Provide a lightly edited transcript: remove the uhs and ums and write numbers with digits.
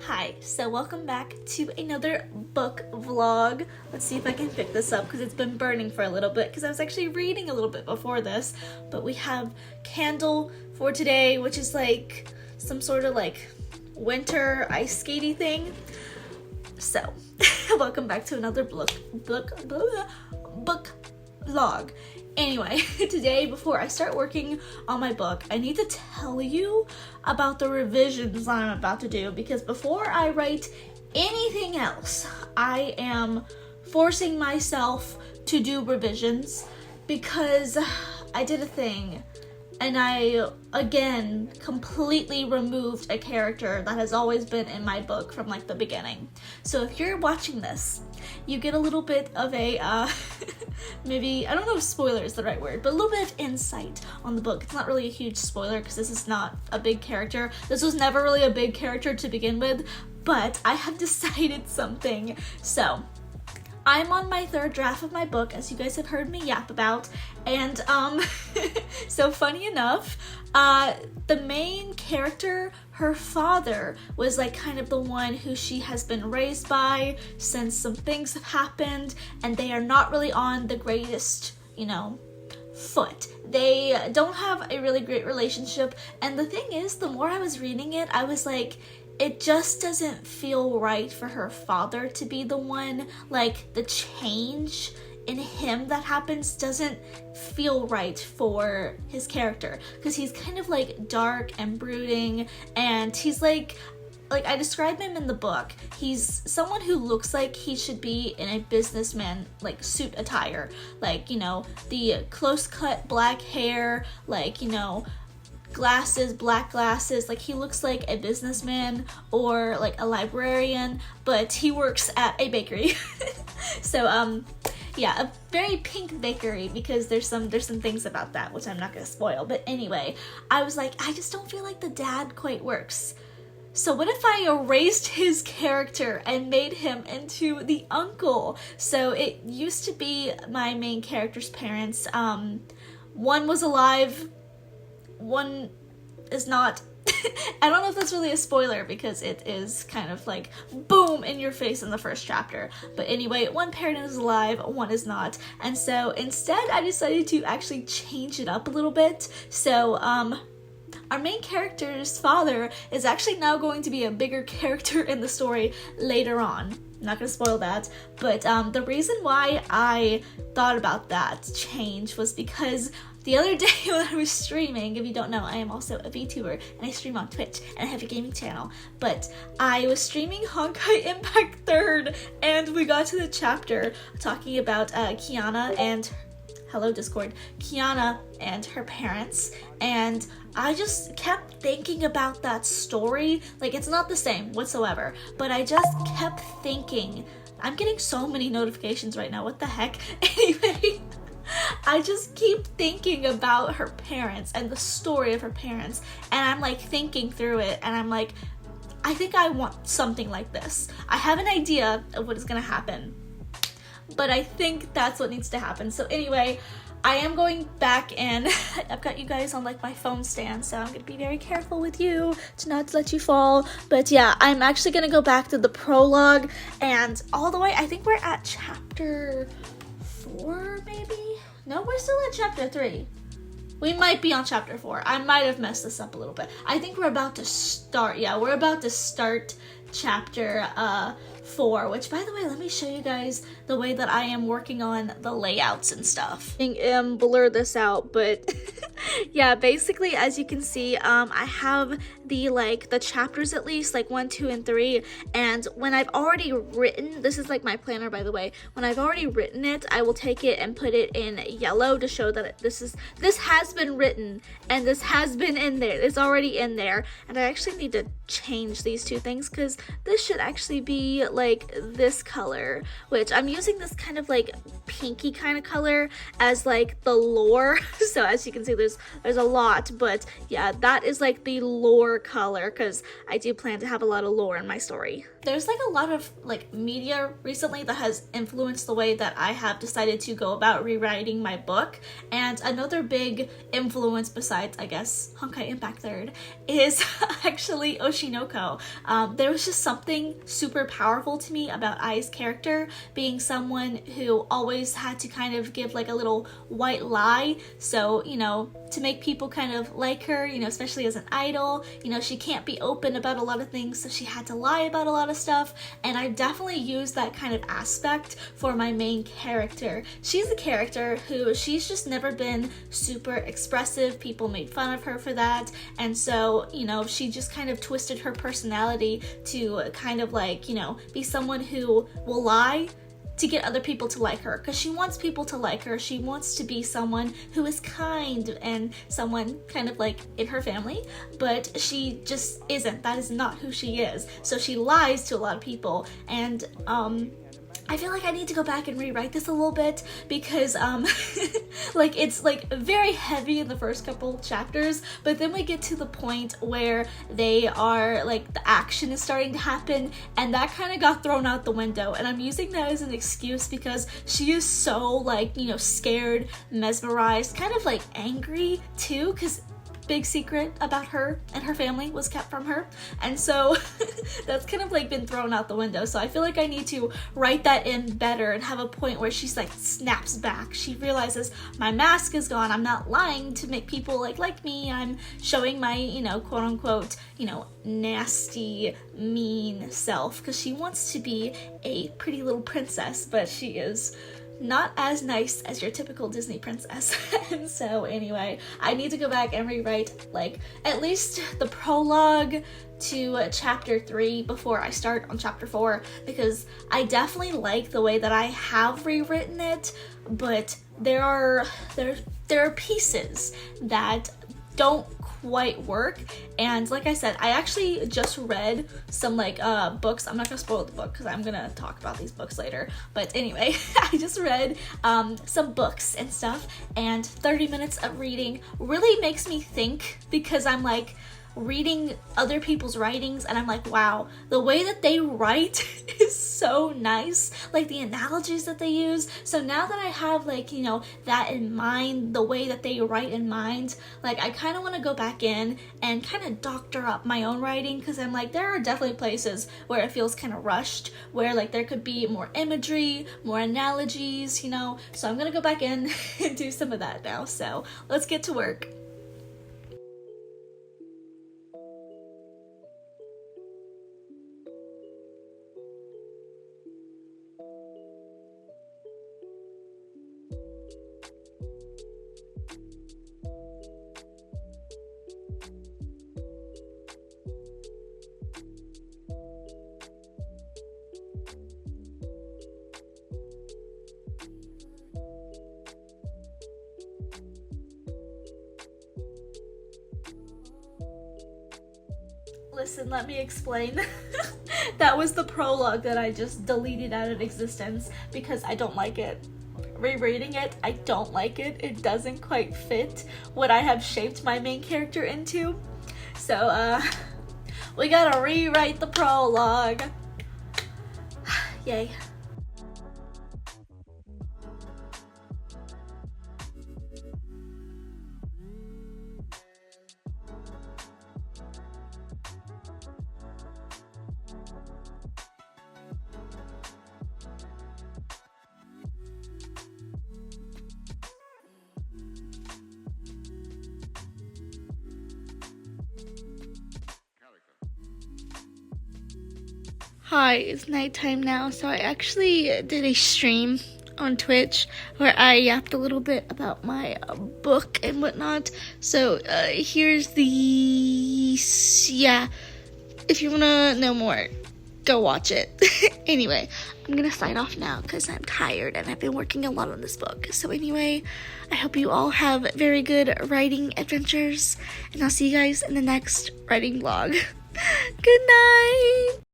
Hi, so welcome back to another book vlog. Let's see if I can pick this up because it's been burning for a little bit because I was actually reading a little bit before this. But we have candle for today, which is like some sort of like winter ice skatey thing. So, welcome back to another book vlog. Anyway, today before I start working on my book, I need to tell you about the revisions that I'm about to do because before I write anything else, I am forcing myself to do revisions because I did a thing and I, again, completely removed a character that has always been in my book from like the beginning. So if you're watching this, you get a little bit of a, maybe, I don't know if spoiler is the right word, but a little bit of insight on the book. It's not really a huge spoiler because this is not a big character. This was never really a big character to begin with, but I have decided something. So, I'm on my third draft of my book, as you guys have heard me yap about, and so funny enough, the main character, her father, was like kind of the one who she has been raised by since some things have happened, and they are not really on the greatest, foot. They don't have a really great relationship, and the thing is, the more I was reading it, I was like, it just doesn't feel right for her father to be the one, like the change in him that happens doesn't feel right for his character because he's kind of like dark and brooding and he's like I describe him in the book, he's someone who looks like he should be in a businessman like suit attire, like the close cut black hair, like glasses, black glasses, like he looks like a businessman or like a librarian, but he works at a bakery. So yeah, a very pink bakery because there's some things about that which I'm not gonna spoil, but anyway, I was like, I just don't feel like the dad quite works. So what if I erased his character and made him into the uncle? So it used to be my main character's parents. One was alive, one is not. I don't know if that's really a spoiler because it is kind of like boom in your face in the first chapter. But anyway, one parent is alive, one is not. And so instead I decided to actually change it up a little bit. So our main character's father is actually now going to be a bigger character in the story later on. I'm not gonna spoil that, but the reason why I thought about that change was because the other day when I was streaming, if you don't know, I am also a VTuber and I stream on Twitch and I have a gaming channel, but I was streaming Honkai Impact 3rd and we got to the chapter talking about Kiana and Kiana and her parents, and I just kept thinking about that story. Like, it's not the same whatsoever, but I just kept thinking, I'm getting so many notifications right now, what the heck? Anyway, I just keep thinking about her parents and the story of her parents, and I'm like thinking through it, and I'm like, I think I want something like this. I have an idea of what is gonna happen, but I think that's what needs to happen. So anyway, I am going back and I've got you guys on like my phone stand, so I'm gonna be very careful with you to not let you fall. But yeah, I'm actually gonna go back to the prologue and all the way, I think we're at chapter 4 maybe? No, we're still at chapter 3. We might be on chapter 4. I might have messed this up a little bit. I think we're about to start, we're about to start chapter 4, which by the way, let me show you guys the way that I am working on the layouts and stuff. Blur this out, but yeah, basically as you can see, I have the chapters at least, like 1, 2, and 3, and when I've already written, this is like my planner by the way, when I've already written it, I will take it and put it in yellow to show that this has been written, and this has been in there, it's already in there, and I actually need to change these two things, because this should actually be like this color, which I'm using this kind of like pinky kind of color as like the lore. So as you can see, there's a lot, but yeah, that is like the lore color, because I do plan to have a lot of lore in my story. There's like a lot of like media recently that has influenced the way that I have decided to go about rewriting my book, and another big influence besides, I guess, Honkai Impact Third is actually Oshinoko. There was just something super powerful to me about Ai's character being someone who always had to kind of give like a little white lie, so, you know, to make people kind of like her, you know, especially as an idol, you know, she can't be open about a lot of things, so she had to lie about a lot of stuff, and I definitely used that kind of aspect for my main character. She's a character who she's just never been super expressive. People made fun of her for that, and so, you know, she just kind of twisted her personality to kind of like, you know, be someone who will lie to get other people to like her, because she wants people to like her. She wants to be someone who is kind and someone kind of like in her family, but she just isn't. That is not who she is. So she lies to a lot of people, and I feel like I need to go back and rewrite this a little bit, because like it's like very heavy in the first couple chapters, but then we get to the point where they are like the action is starting to happen, and that kind of got thrown out the window, and I'm using that as an excuse because she is so like, you know, scared, mesmerized, kind of like angry too, because big secret about her and her family was kept from her, and so that's kind of like been thrown out the window. So I feel like I need to write that in better and have a point where she's like snaps back. She realizes my mask is gone. I'm not lying to make people like me. I'm showing my, you know, quote unquote, you know, nasty, mean self, because she wants to be a pretty little princess, but she is not as nice as your typical Disney princess. And so anyway, I need to go back and rewrite like at least the prologue to chapter 3 before I start on chapter 4, because I definitely like the way that I have rewritten it, but there are pieces that don't quite work. And like I said, I actually just read some like books. I'm not gonna spoil the book because I'm gonna talk about these books later, but anyway, I just read some books and stuff, and 30 minutes of reading really makes me think, because I'm like reading other people's writings and I'm like, wow, the way that they write is so nice, like the analogies that they use. So now that I have like, you know, that in mind, the way that they write in mind, like I kind of want to go back in and kind of doctor up my own writing, because I'm like, there are definitely places where it feels kind of rushed, where like there could be more imagery, more analogies, you know. So I'm gonna go back in and do some of that now. So let's get to work. Listen, let me explain. That was the prologue that I just deleted out of existence because I don't like it. Rereading it, I don't like it. It doesn't quite fit what I have shaped my main character into. So, we gotta rewrite the prologue. Yay. Hi, it's nighttime now, so I actually did a stream on Twitch where I yapped a little bit about my book and whatnot. So here's the, yeah, if you want to know more, go watch it. Anyway, I'm gonna sign off now because I'm tired and I've been working a lot on this book. So anyway, I hope you all have very good writing adventures, and I'll see you guys in the next writing vlog. Good night!